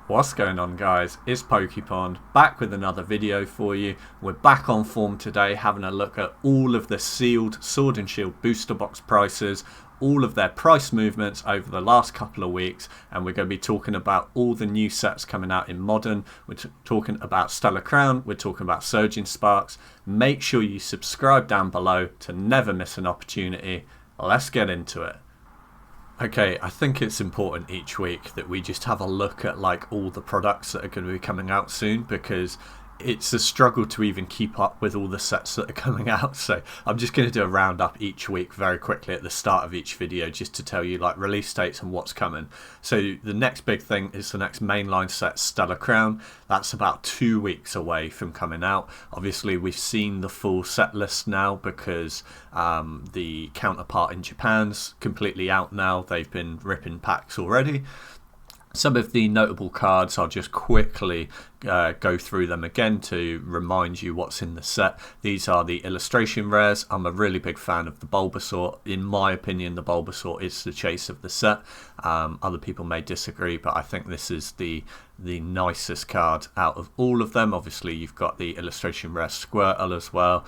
What's going on, guys? It's PokePond back with another video for you. We're back on form today, having a look at all of the sealed Sword and Shield booster box prices, all of their price movements over the last couple of weeks, and we're going to be talking about all the new sets coming out in Modern. We're talking about Stellar Crown, we're talking about Surging Sparks. Make sure you subscribe down below to never miss an opportunity. Let's get into it. Okay, I think it's important each week that we just have a look at like all the products that are going to be coming out soon, because it's a struggle to even keep up with all the sets that are coming out. So I'm just going to do a roundup each week very quickly at the start of each video, just to tell you like release dates and what's coming. So the next big thing is the next mainline set, Stellar Crown. That's about 2 weeks away from coming out. Obviously we've seen the full set list now, because the counterpart in Japan's completely out now. They've been ripping packs already. Some of the notable cards, I'll just quickly go through them again to remind you what's in the set. These are the illustration rares. I'm a really big fan of the Bulbasaur. In my opinion, the Bulbasaur is the chase of the set. Other people may disagree, but I think this is the nicest card out of all of them. Obviously, you've got the illustration rare Squirtle as well.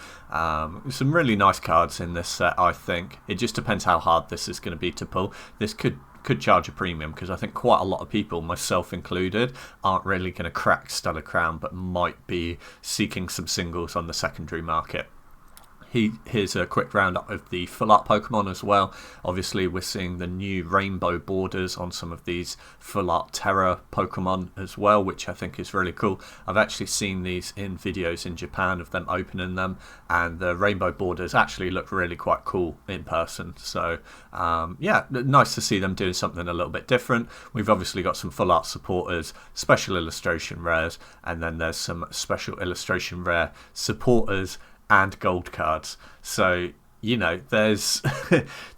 Some really nice cards in this set, I think. It just depends how hard this is going to be to pull. This could charge a premium, because I think quite a lot of people, myself included, aren't really going to crack Stellar Crown, but might be seeking some singles on the secondary market. Here's a quick roundup of the full art Pokemon as well. Obviously we're seeing the new rainbow borders on some of these full art Terra Pokemon as well, which I think is really cool. I've actually seen these in videos in Japan of them opening them, and the rainbow borders actually look really quite cool in person. So yeah, nice to see them doing something a little bit different. We've obviously got some full art supporters, special illustration rares, and then there's some special illustration rare supporters and gold cards. So, you know, there's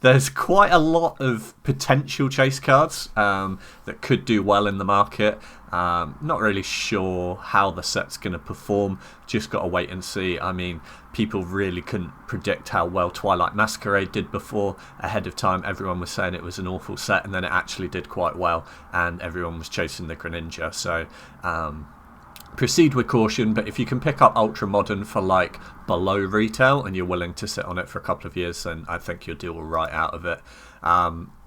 there's quite a lot of potential chase cards that could do well in the market. Not really sure how the set's going to perform. Just got to wait and see. I mean, people really couldn't predict how well Twilight Masquerade did before. Ahead of time, everyone was saying it was an awful set, and then it actually did quite well, and everyone was chasing the Greninja. So proceed with caution, but if you can pick up Ultra Modern for like below retail and you're willing to sit on it for a couple of years, then I think you'll do all right out of it.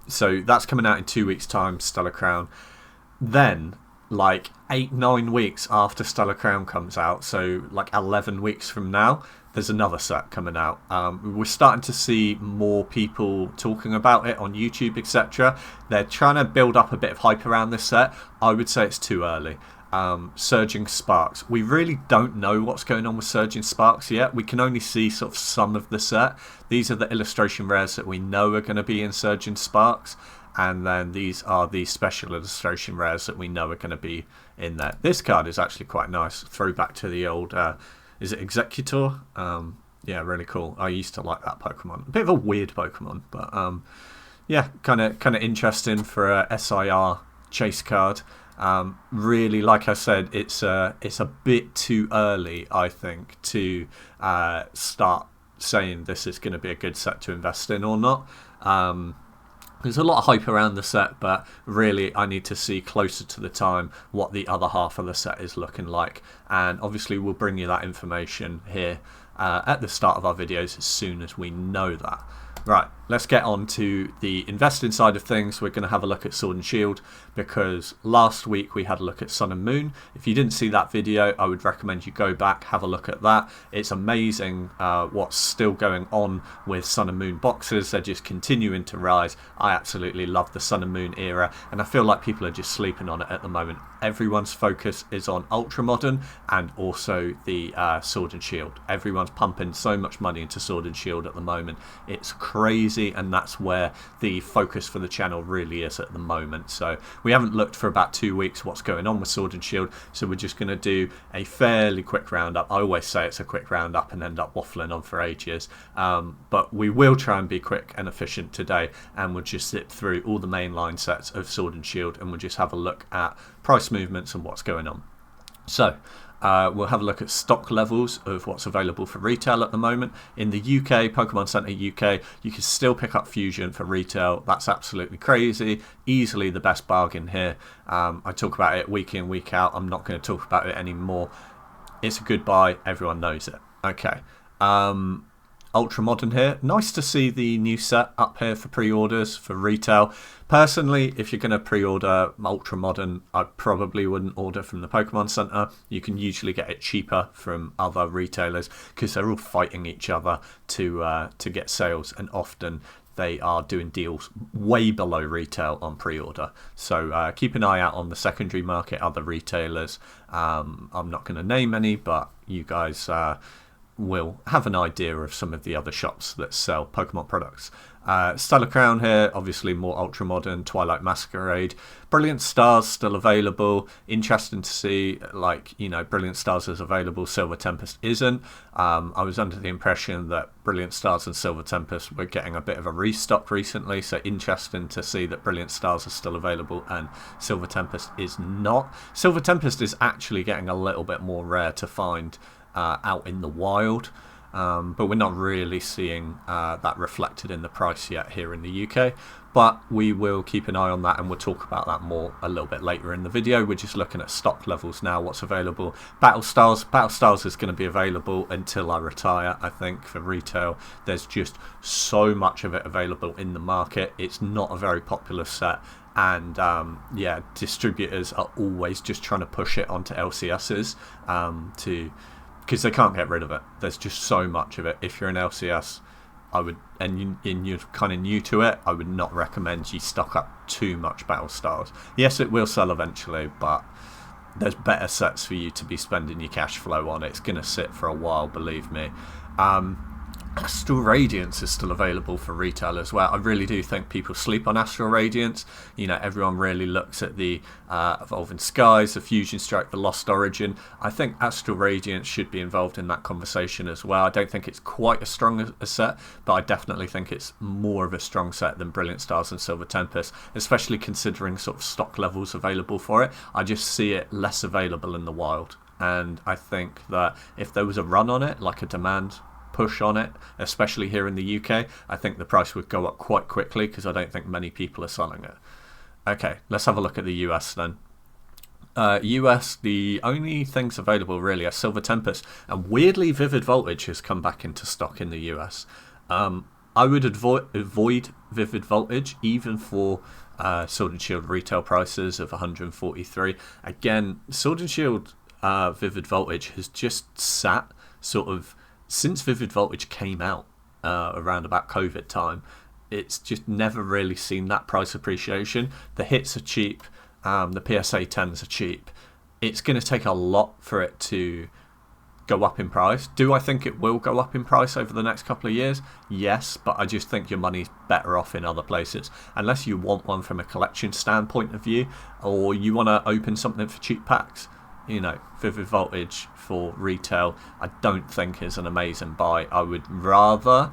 So that's coming out in 2 weeks time, Stellar Crown. Then like 8-9 weeks after Stellar Crown comes out, so like 11 weeks from now, there's another set coming out. We're starting to see more people talking about it on YouTube, etc. They're trying to build up a bit of hype around this set. I would say it's too early. Surging Sparks. We really don't know what's going on with Surging Sparks yet. We can only see sort of some of the set. These are the illustration rares that we know are going to be in Surging Sparks, and then these are the special illustration rares that we know are going to be in there. This card is actually quite nice. Throwback to the old, is it Executor? Yeah, really cool. I used to like that Pokemon. A bit of a weird Pokemon, but yeah, kind of interesting for a SIR chase card. Really, like I said, it's a bit too early, I think, to start saying this is going to be a good set to invest in or not. There's a lot of hype around the set, but really I need to see closer to the time what the other half of the set is looking like, and obviously we'll bring you that information here at the start of our videos as soon as we know that. Right, let's get on to the investing side of things. We're going to have a look at Sword and Shield, because last week we had a look at Sun and Moon. If you didn't see that video, I would recommend you go back, have a look at that. It's amazing what's still going on with Sun and Moon boxes. They're just continuing to rise. I absolutely love the Sun and Moon era, and I feel like people are just sleeping on it at the moment. Everyone's focus is on Ultra Modern and also the Sword and Shield. Everyone's pumping so much money into Sword and Shield at the moment. It's crazy, and that's where the focus for the channel really is at the moment. So we haven't looked for about 2 weeks what's going on with Sword and Shield, so we're just going to do a fairly quick roundup. I always say it's a quick roundup and end up waffling on for ages, but we will try and be quick and efficient today, and we'll just zip through all the mainline sets of Sword and Shield, and we'll just have a look at price movements and what's going on. So We'll have a look at stock levels of what's available for retail at the moment. In the UK, Pokemon Center UK, you can still pick up Fusion for retail. That's absolutely crazy. Easily the best bargain here. I talk about it week in, week out. I'm not going to talk about it anymore. It's a good buy. Everyone knows it. Okay. Ultra Modern here. Nice to see the new set up here for pre-orders for retail. Personally, if you're going to pre-order Ultra Modern, I probably wouldn't order from the Pokemon Center. You can usually get it cheaper from other retailers because they're all fighting each other to get sales, and often they are doing deals way below retail on pre-order. So keep an eye out on the secondary market, other retailers. I'm not going to name any, but you guys will have an idea of some of the other shops that sell Pokemon products. Stellar Crown here, obviously more Ultra Modern. Twilight Masquerade. Brilliant Stars still available. Interesting to see, like, you know, Brilliant Stars is available, Silver Tempest isn't. I was under the impression that Brilliant Stars and Silver Tempest were getting a bit of a restock recently, so interesting to see that Brilliant Stars are still available and Silver Tempest is not. Silver Tempest is actually getting a little bit more rare to find out in the wild, but we're not really seeing that reflected in the price yet here in the UK, but we will keep an eye on that and we'll talk about that more a little bit later in the video. We're just looking at stock levels now, what's available. Battle Stars is going to be available until I retire, I think, for retail. There's just so much of it available in the market. It's not a very popular set, and yeah, distributors are always just trying to push it onto LCSs because they can't get rid of it. There's just so much of it. If you're an LCS, I would, and you're kind of new to it, I would not recommend you stock up too much Battle Stars. Yes, it will sell eventually, but there's better sets for you to be spending your cash flow on. It's going to sit for a while, believe me. Astral Radiance is still available for retail as well. I really do think people sleep on Astral Radiance. You know, everyone really looks at the Evolving Skies, the Fusion Strike, the Lost Origin. I think Astral Radiance should be involved in that conversation as well. I don't think it's quite as strong a set, but I definitely think it's more of a strong set than Brilliant Stars and Silver Tempest, especially considering sort of stock levels available for it. I just see it less available in the wild, and I think that if there was a run on it, like a demand push on it, especially here in the UK, I think the price would go up quite quickly because I don't think many people are selling it. Okay, let's have a look at the US then. US, the only things available really are Silver Tempest, and weirdly Vivid Voltage has come back into stock in the US. I would avoid Vivid Voltage even for Sword and Shield retail prices of 143. Again, Sword and Shield Vivid Voltage has just sat sort of since Vivid Voltage came out around about COVID time. It's just never really seen that price appreciation. The hits are cheap, the PSA 10s are cheap. It's going to take a lot for it to go up in price. Do I think it will go up in price over the next couple of years? Yes, but I just think your money's better off in other places. Unless you want one from a collection standpoint of view, or you want to open something for cheap packs. You know, Vivid Voltage for retail, I don't think is an amazing buy. I would rather,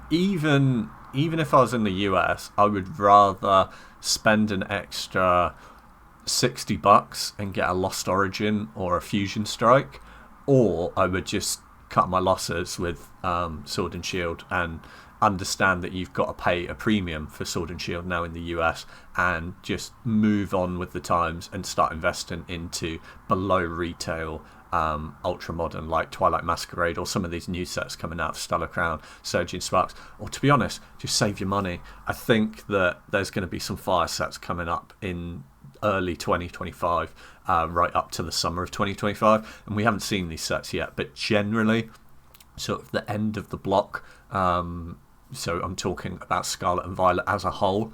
even if I was in the US, I would rather spend an extra $60 and get a Lost Origin or a Fusion Strike, or I would just cut my losses with Sword and Shield and understand that you've got to pay a premium for Sword and Shield now in the US, and just move on with the times and start investing into below retail ultra modern like Twilight Masquerade or some of these new sets coming out of Stellar Crown, Surging Sparks, or to be honest, just save your money. I think that there's going to be some fire sets coming up in early 2025, right up to the summer of 2025, and we haven't seen these sets yet, but generally sort of the end of the block, so I'm talking about Scarlet and Violet as a whole.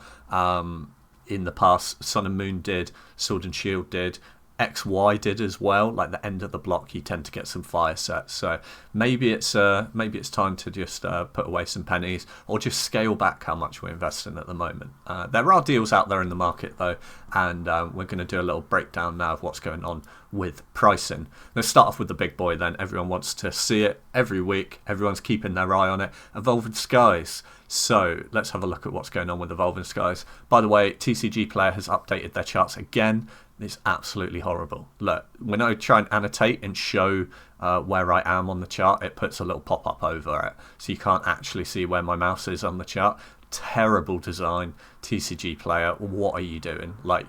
In the past, Sun and Moon did, Sword and Shield did, XY did as well. Like the end of the block, you tend to get some fire sets. So maybe it's time to just put away some pennies, or just scale back how much we're investing at the moment. There are deals out there in the market though, and we're going to do a little breakdown now of what's going on with pricing. Let's start off with the big boy then. Everyone wants to see it every week. Everyone's keeping their eye on it. Evolving Skies. So let's have a look at what's going on with Evolving Skies. By the way, TCG Player has updated their charts again. It's absolutely horrible. Look, when I try and annotate and show where I am on the chart, it puts a little pop-up over it, so you can't actually see where my mouse is on the chart. Terrible design. TCG player, what are you doing? Like,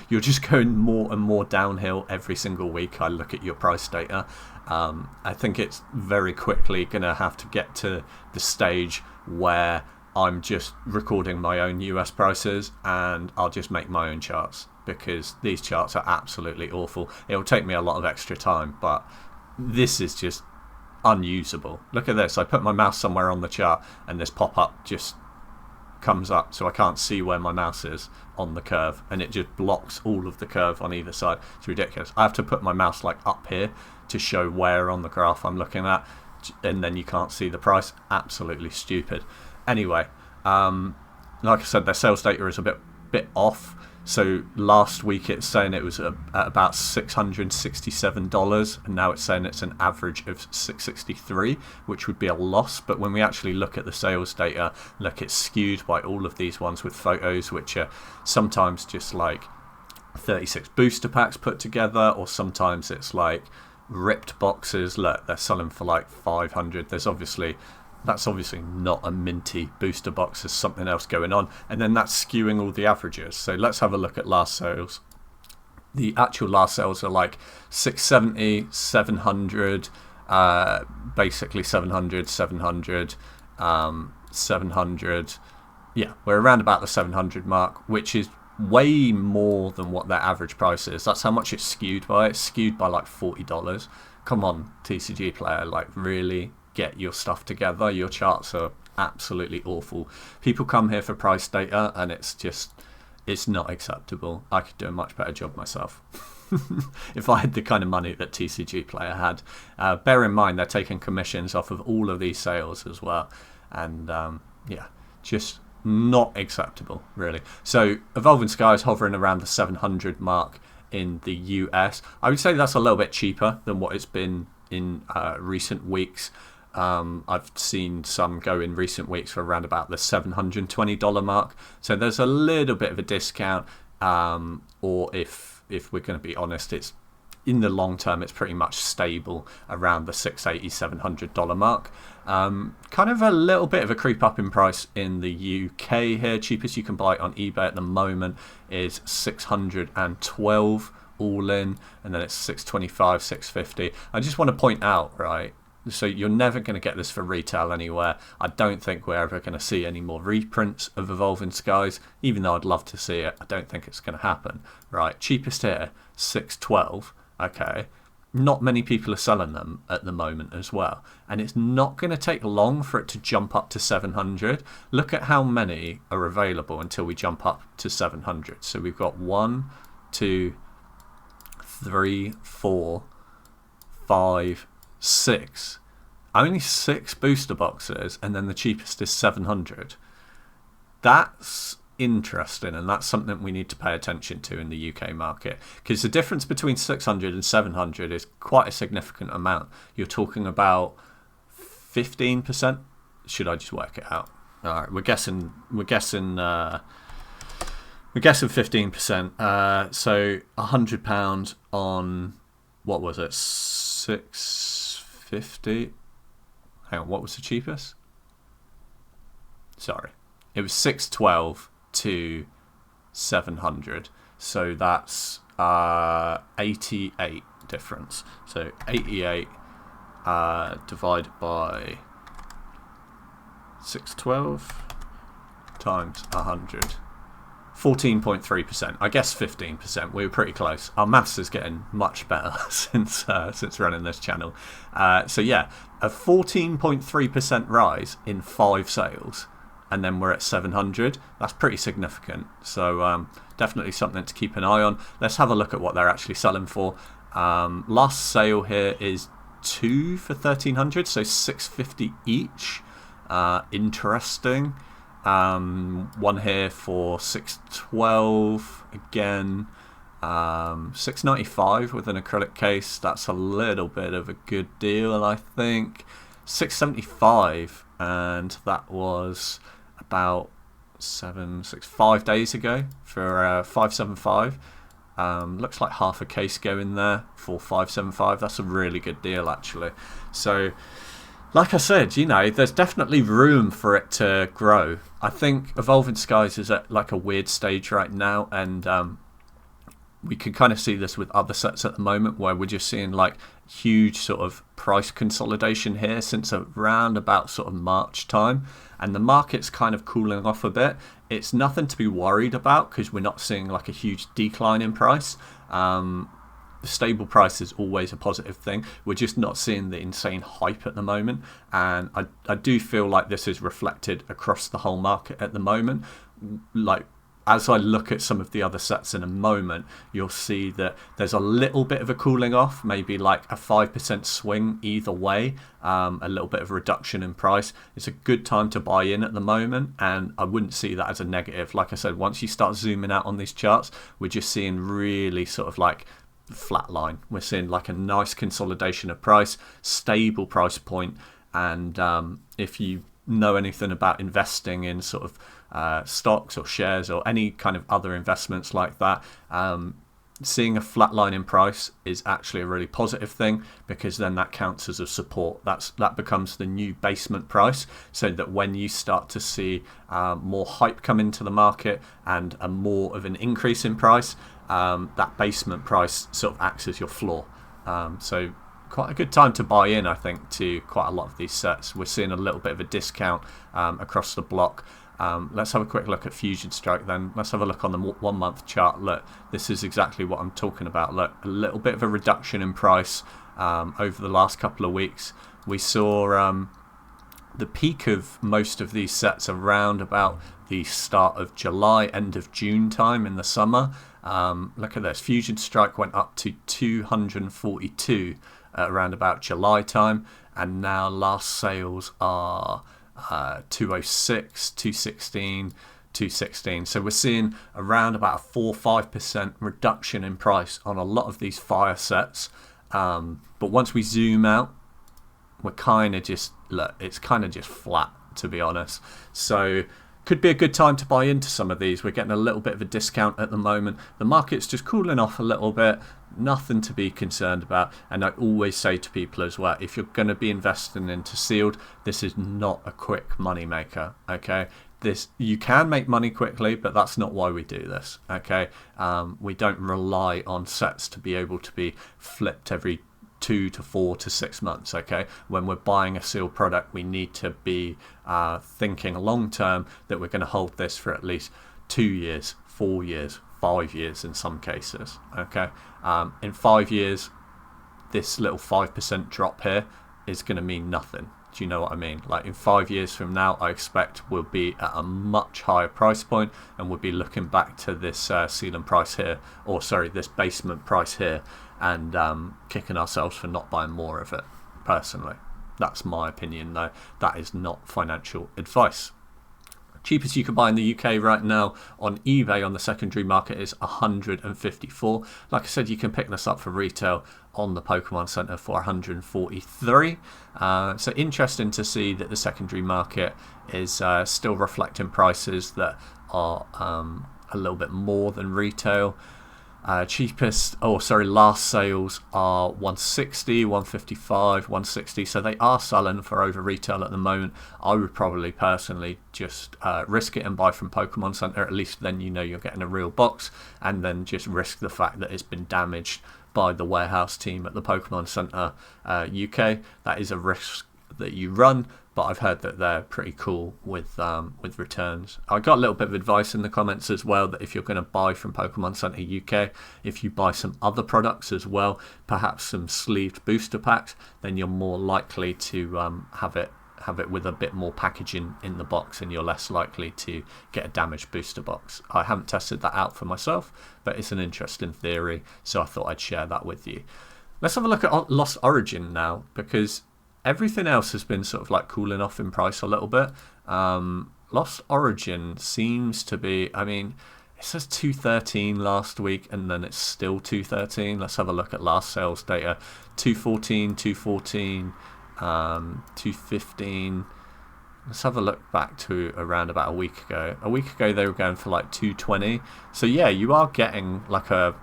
you're just going more and more downhill every single week I look at your price data. I think it's very quickly going to have to get to the stage where I'm just recording my own US prices and I'll just make my own charts, because these charts are absolutely awful. It'll take me a lot of extra time, but this is just unusable. Look at this. I put my mouse somewhere on the chart and this pop-up just comes up, so I can't see where my mouse is on the curve, and it just blocks all of the curve on either side. It's ridiculous. I have to put my mouse like up here to show where on the graph I'm looking at, and then you can't see the price. Absolutely stupid. Anyway, like I said, their sales data is a bit off. So last week it's saying it was at about $667, and now it's saying it's an average of $663, which would be a loss. But when we actually look at the sales data, look, it's skewed by all of these ones with photos, which are sometimes just like 36 booster packs put together, or sometimes it's like ripped boxes. Look, they're selling for like 500. That's obviously not a minty booster box. There's something else going on, and then that's skewing all the averages. So let's have a look at last sales. The actual last sales are like 670, 700, basically 700, 700, 700. Yeah, we're around about the 700 mark, which is way more than what their average price is. That's how much it's skewed by. It's skewed by like $40. Come on, TCG player, like really get your stuff together. Your charts are absolutely awful. People come here for price data and it's not acceptable. I could do a much better job myself if I had the kind of money that TCG player had. Bear in mind they're taking commissions off of all of these sales as well, and yeah, just not acceptable really. So Evolving Sky is hovering around the 700 mark in the US. I would say that's a little bit cheaper than what it's been in recent weeks. I've seen some go in recent weeks for around about the $720 mark. So there's a little bit of a discount, or if we're going to be honest, it's in the long term, it's pretty much stable around the $680, $700 mark. Kind of a little bit of a creep up in price in the UK here. Cheapest you can buy it on eBay at the moment is $612 all in, and then it's $625, $650. I just want to point out, right, so you're never going to get this for retail anywhere. I don't think we're ever going to see any more reprints of Evolving Skies, even though I'd love to see it. I don't think it's going to happen. Right, cheapest here, $612. Okay, not many people are selling them at the moment as well, and it's not going to take long for it to jump up to 700. Look at how many are available until we jump up to 700. So we've got 1, 2, 3, 4, 5, 6. Only 6 booster boxes, and then the cheapest is 700. That's interesting, and that's something we need to pay attention to in the UK market, because the difference between 600 and 700 is quite a significant amount. You're talking about 15%. Should I just work it out? All right, we're guessing 15%. So £100 on, what was it, 650? Hang on, what was the cheapest? Sorry, it was 612 to 700. So that's 88 difference. So 88 divided by 612 times 100. 14.3%. I guess 15%. We were pretty close. Our maths is getting much better since running this channel. So yeah, a 14.3% rise in 5 sales, and then we're at 700. That's pretty significant. So definitely something to keep an eye on. Let's have a look at what they're actually selling for. Last sale here is 2 for 1,300, so 650 each. Interesting. One here for 612 again. 695 with an acrylic case. That's a little bit of a good deal, I think. 675, and that was about 5 days ago for 575. Looks like half a case going there for 575. That's a really good deal, actually. So, like I said, you know, there's definitely room for it to grow. I think Evolving Skies is at like a weird stage right now, and we can kind of see this with other sets at the moment, where we're just seeing like huge sort of price consolidation here since around about sort of March time, and the market's kind of cooling off a bit. It's nothing to be worried about because we're not seeing like a huge decline in price. Stable price is always a positive thing. We're just not seeing the insane hype at the moment, and I do feel like this is reflected across the whole market at the moment. Like, as I look at some of the other sets in a moment, you'll see that there's a little bit of a cooling off, maybe like a 5% swing either way, a little bit of a reduction in price. It's a good time to buy in at the moment, and I wouldn't see that as a negative. Like I said, once you start zooming out on these charts, we're just seeing really sort of like flat line. We're seeing like a nice consolidation of price, stable price point, and if you know anything about investing in sort of stocks or shares or any kind of other investments like that, seeing a flat line in price is actually a really positive thing, because then that counts as a support. That becomes the new basement price, so that when you start to see more hype come into the market and a more of an increase in price, that basement price sort of acts as your floor. So quite a good time to buy in, I think, to quite a lot of these sets. We're seeing a little bit of a discount across the block. Let's have a quick look at Fusion Strike then. Let's have a look on the 1 month chart. Look, this is exactly what I'm talking about. Look, a little bit of a reduction in price over the last couple of weeks. We saw the peak of most of these sets around about the start of July, end of June time in the summer. Look at this. Fusion Strike went up to 242 around about July time, and now last sales are 206, 216, 216. So we're seeing around about a 4-5% reduction in price on a lot of these fire sets. But once we zoom out, we're kind of just, look, it's kind of just flat, to be honest. So could be a good time to buy into some of these. We're getting a little bit of a discount at the moment. The market's just cooling off a little bit. Nothing to be concerned about. And I always say to people as well, if you're going to be investing into sealed, this is not a quick money maker. Okay, you can make money quickly, but that's not why we do this. Okay, we don't rely on sets to be able to be flipped every 2 to 4 to 6 months. Okay, when we're buying a sealed product, we need to be thinking long term that we're going to hold this for at least 2 years, 4 years, 5 years in some cases. Okay, in 5 years, this little 5% drop here is going to mean nothing. Do you know what I mean? Like, in 5 years from now, I expect we'll be at a much higher price point, and we'll be looking back to this ceiling price here, or sorry, this basement price here, and kicking ourselves for not buying more of it. Personally, that's my opinion, though. That is not financial advice. Cheapest you can buy in the UK right now on eBay on the secondary market is 154. Like I said, you can pick this up for retail on the Pokemon Center for 143. So interesting to see that the secondary market is still reflecting prices that are a little bit more than retail. Last sales are 160, 155, 160, so they are selling for over retail at the moment. I would probably personally just risk it and buy from Pokemon Center. At least then you know you're getting a real box, and then just risk the fact that it's been damaged by the warehouse team at the Pokemon Center UK. That is a risk that you run, but I've heard that they're pretty cool with returns. I got a little bit of advice in the comments as well, that if you're going to buy from Pokemon Center UK, if you buy some other products as well, perhaps some sleeved booster packs, then you're more likely to have it with a bit more packaging in the box, and you're less likely to get a damaged booster box. I haven't tested that out for myself, but it's an interesting theory, so I thought I'd share that with you. Let's have a look at Lost Origin now, because everything else has been sort of like cooling off in price a little bit. Lost Origin seems to be, I mean, it says 213 last week, and then it's still 213. Let's have a look at last sales data. 214, 214, 215. Let's have a look back to around about a week ago. A week ago they were going for like 220. So yeah, you are getting like a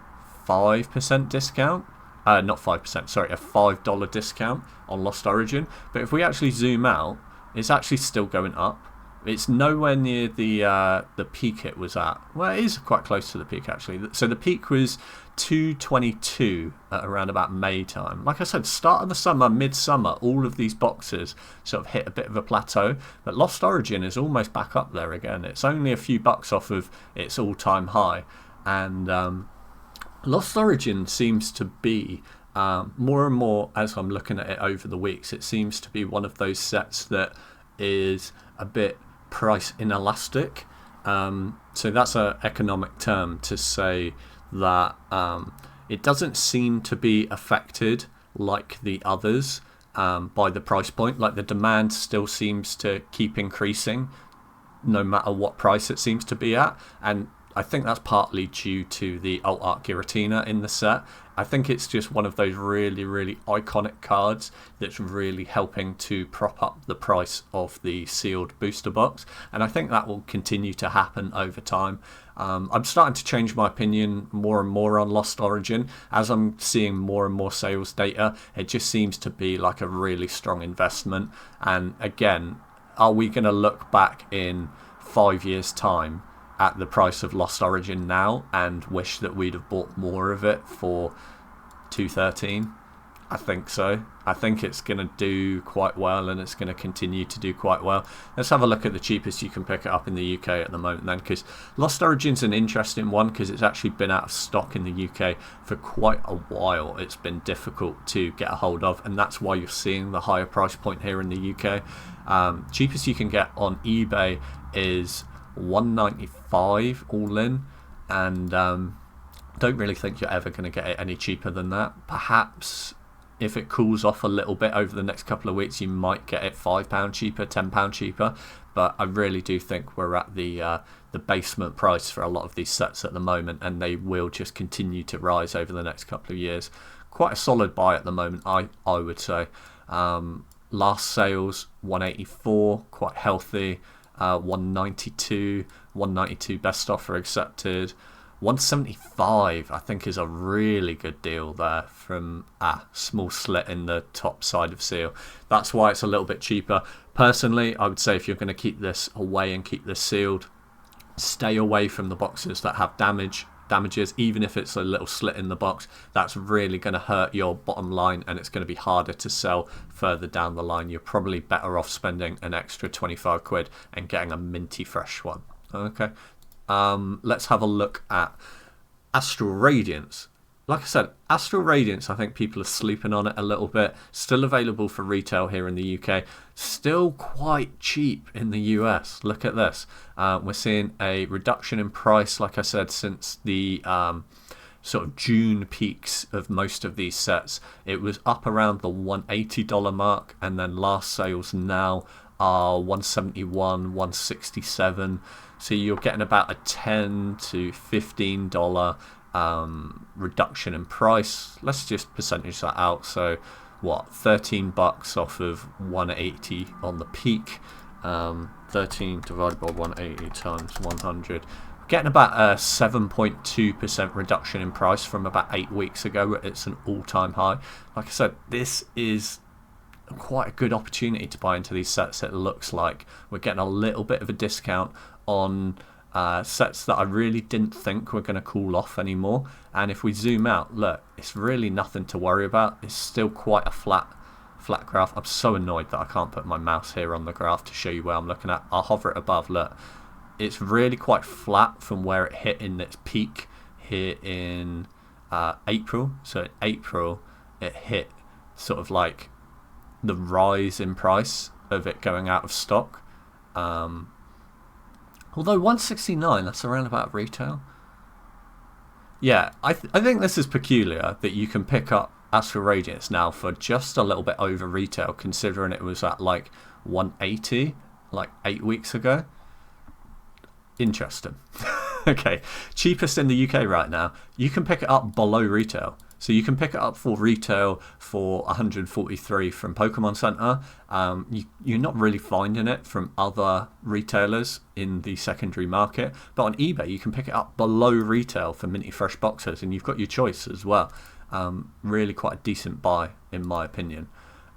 5% discount. Not 5%, sorry, a $5 discount on Lost Origin. But if we actually zoom out, it's actually still going up. It's nowhere near the peak it was at. Well, it is quite close to the peak, actually. So the peak was 222 at around about May time. Like I said, start of the summer, midsummer, all of these boxes sort of hit a bit of a plateau. But Lost Origin is almost back up there again. It's only a few bucks off of its all-time high. And Lost Origin seems to be, more and more as I'm looking at it over the weeks, it seems to be one of those sets that is a bit price inelastic. So that's an economic term to say that it doesn't seem to be affected like the others by the price point. Like the demand still seems to keep increasing no matter what price it seems to be at, and I think that's partly due to the Alt Art Giratina in the set. I think it's just one of those really, really iconic cards that's really helping to prop up the price of the sealed booster box. And I think that will continue to happen over time. I'm starting to change my opinion more and more on Lost Origin. As I'm seeing more and more sales data, it just seems to be like a really strong investment. And again, are we going to look back in 5 years' time at the price of Lost Origin now and wish that we'd have bought more of it for 213? I think so. I think it's going to do quite well, and it's going to continue to do quite well. Let's have a look at the cheapest you can pick it up in the UK at the moment then, because Lost Origin's an interesting one because it's actually been out of stock in the UK for quite a while. It's been difficult to get a hold of, and that's why you're seeing the higher price point here in the UK. Cheapest you can get on eBay is $195 all in, and don't really think you're ever going to get it any cheaper than that. Perhaps if it cools off a little bit over the next couple of weeks, you might get it £5 cheaper, £10 cheaper, but I really do think we're at the basement price for a lot of these sets at the moment, and they will just continue to rise over the next couple of years. Quite a solid buy at the moment, I would say. Last sales 184, quite healthy. 192 best offer accepted. 175 I think is a really good deal there from a small slit in the top side of seal. That's why it's a little bit cheaper. Personally, I would say if you're going to keep this away and keep this sealed, stay away from the boxes that have damages, even if it's a little slit in the box. That's really going to hurt your bottom line, and it's going to be harder to sell further down the line. You're probably better off spending an extra 25 quid and getting a minty fresh one. Okay, let's have a look at Astral Radiance. Like I said, Astral Radiance, I think people are sleeping on it a little bit. Still available for retail here in the UK. Still quite cheap in the US. Look at this. We're seeing a reduction in price, like I said, since the sort of June peaks of most of these sets. It was up around the $180 mark, and then last sales now are $171, $167. So you're getting about a $10 to $15 reduction in price. Let's just percentage that out. So what, 13 bucks off of 180 on the peak. 13 divided by 180 times 100, getting about a 7.2% reduction in price from about 8 weeks ago. It's an all-time high. Like I said, this is quite a good opportunity to buy into these sets. It looks like we're getting a little bit of a discount on sets that I really didn't think were going to cool off anymore. And if we zoom out, look, it's really nothing to worry about. It's still quite a flat graph. I'm so annoyed that I can't put my mouse here on the graph to show you where I'm looking at. I'll hover it above. Look, it's really quite flat from where it hit in its peak here in April. So in April it hit sort of like the rise in price of it going out of stock. Although 169, that's around about retail. Yeah, I think this is peculiar that you can pick up Astral Radiance now for just a little bit over retail, considering it was at like 180 like 8 weeks ago. Interesting. Okay, cheapest in the UK right now. You can pick it up below retail. So you can pick it up for retail for 143 from Pokemon Center. You're not really finding it from other retailers in the secondary market, but on eBay you can pick it up below retail for minty fresh boxes, and you've got your choice as well. Really quite a decent buy in my opinion.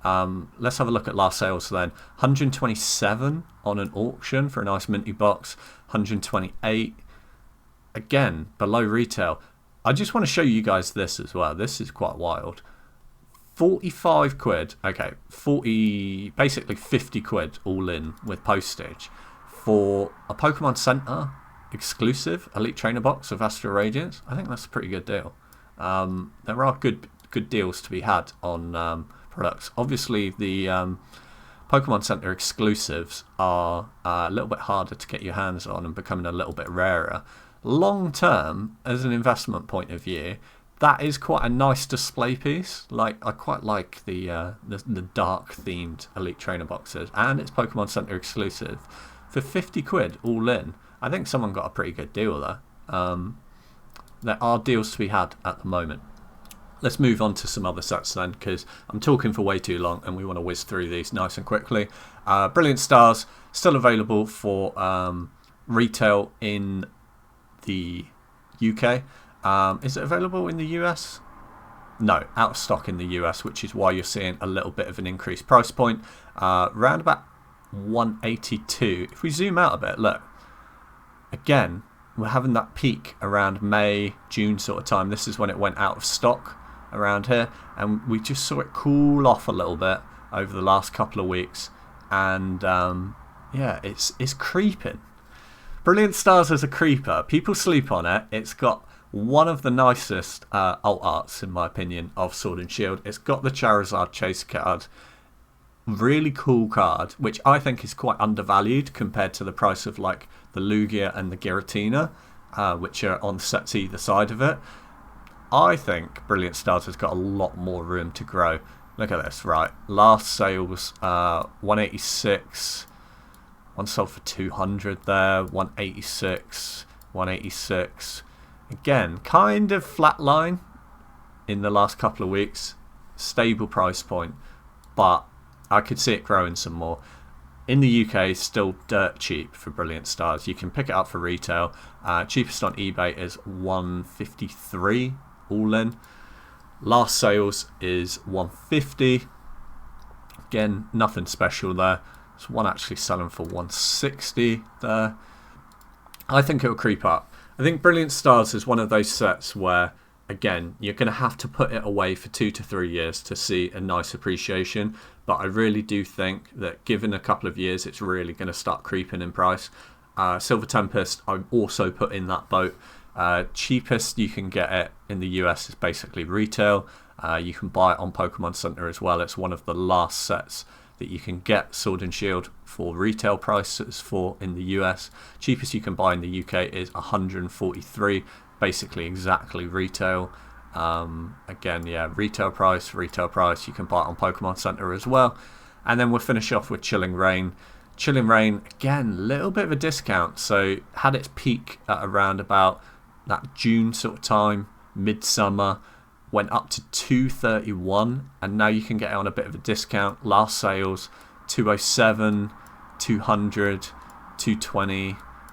Let's have a look at last sales then. 127 on an auction for a nice minty box. 128 again below retail. I just want to show you guys this as well. This is quite wild. 45 quid. Okay, 40, basically 50 quid all in with postage for a Pokemon Center exclusive Elite Trainer box of Astral Radiance. I think that's a pretty good deal. There are good deals to be had on products. Obviously, the Pokemon Center exclusives are a little bit harder to get your hands on and becoming a little bit rarer. Long term, as an investment point of view, that is quite a nice display piece. Like, I quite like the dark themed Elite Trainer boxes, and it's Pokemon Center exclusive for 50 quid all in. I think someone got a pretty good deal there. There are deals to be had at the moment. Let's move on to some other sets then, because I'm talking for way too long and we want to whiz through these nice and quickly. Brilliant Stars, still available for retail in the UK. Is it available in the US? No, out of stock in the US, which is why you're seeing a little bit of an increased price point. Around about 182. If we zoom out a bit, look. Again, we're having that peak around May, June sort of time. This is when it went out of stock around here, and we just saw it cool off a little bit over the last couple of weeks, and yeah, it's creeping. Brilliant Stars is a creeper. People sleep on it. It's got one of the nicest alt arts, in my opinion, of Sword and Shield. It's got the Charizard chase card. Really cool card, which I think is quite undervalued compared to the price of like the Lugia and the Giratina, which are on sets either side of it. I think Brilliant Stars has got a lot more room to grow. Look at this, right? Last sales, 186. One sold for 200 there, 186, 186. Again, kind of flatline in the last couple of weeks. Stable price point, but I could see it growing some more. In the UK, still dirt cheap for Brilliant Stars. You can pick it up for retail. Cheapest on eBay is 153 all in. Last sales is 150. Again, nothing special there. There's one actually selling for 160 there. I think it'll creep up. I think Brilliant Stars is one of those sets where, again, you're going to have to put it away for 2 to 3 years to see a nice appreciation. But I really do think that given a couple of years, it's really going to start creeping in price. Silver Tempest, I'm also put in that boat. Cheapest you can get it in the US is basically retail. You can buy it on Pokemon Center as well. It's one of the last sets that you can get Sword and Shield for retail prices for in the US. Cheapest you can buy in the UK is 143, basically exactly retail. Again, yeah, retail price. You can buy it on Pokemon Center as well. And then we'll finish off with Chilling Reign. Chilling Reign, again, a little bit of a discount. So had its peak at around about that June sort of time, midsummer, went up to 231, and now you can get it on a bit of a discount. Last sales 207, 200, 220,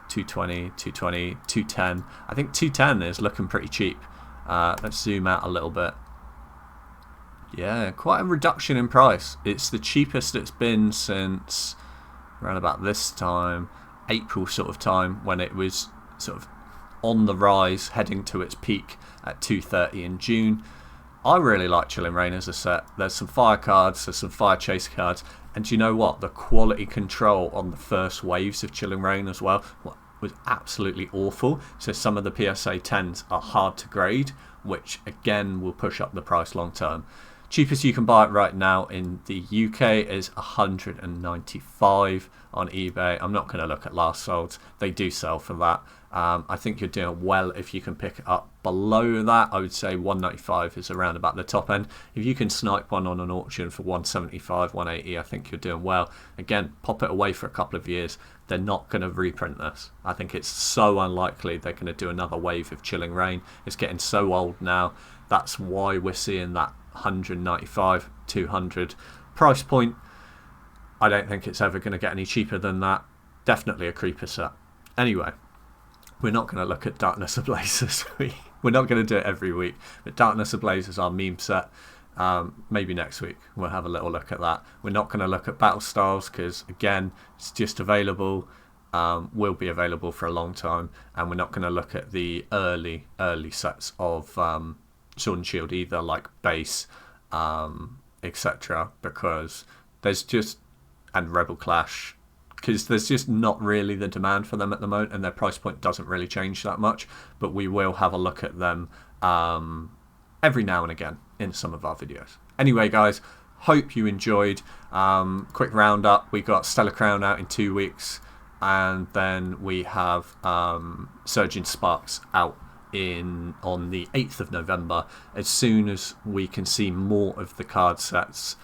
220, 220, 210. I think 210 is looking pretty cheap. Let's zoom out a little bit. Yeah, quite a reduction in price. It's the cheapest it's been since around about this time, April sort of time, when it was sort of on the rise, heading to its peak at 230 in June. I really like Chilling Reign as a set. There's some fire cards, there's some fire chase cards, and do you know what? The quality control on the first waves of Chilling Reign as well was absolutely awful. So some of the PSA 10s are hard to grade, which again will push up the price long term. Cheapest you can buy it right now in the UK is 195 on eBay. I'm not going to look at last solds. They do sell for that. I think you're doing well if you can pick it up below that. I would say 195 is around about the top end. If you can snipe one on an auction for 175, 180, I think you're doing well. Again, pop it away for a couple of years. They're not going to reprint this. I think it's so unlikely they're going to do another wave of Chilling Reign. It's getting so old now. That's why we're seeing that 195, 200 price point. I don't think it's ever going to get any cheaper than that. Definitely a creeper set. Anyway, we're not going to look at Darkness Ablaze this week. We're not going to do it every week, but Darkness Ablaze is our meme set. Maybe next week we'll have a little look at that. We're not going to look at Battle Styles because, again, it's just available. Will be available for a long time, and we're not going to look at the early sets of Sword and Shield either, like base, etc. Because there's just, and Rebel Clash, because there's just not really the demand for them at the moment, and their price point doesn't really change that much. But we will have a look at them every now and again in some of our videos. Anyway, guys, hope you enjoyed. Quick roundup: we got Stellar Crown out in 2 weeks, and then we have Surging Sparks out on the 8th of November. As soon as we can see more of the card sets,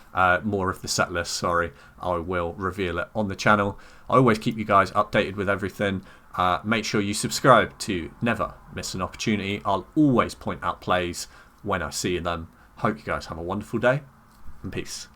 more of the set list, sorry, I will reveal it on the channel. I always keep you guys updated with everything. Make sure you subscribe to never miss an opportunity. I'll always point out plays when I see them. Hope you guys have a wonderful day, and peace.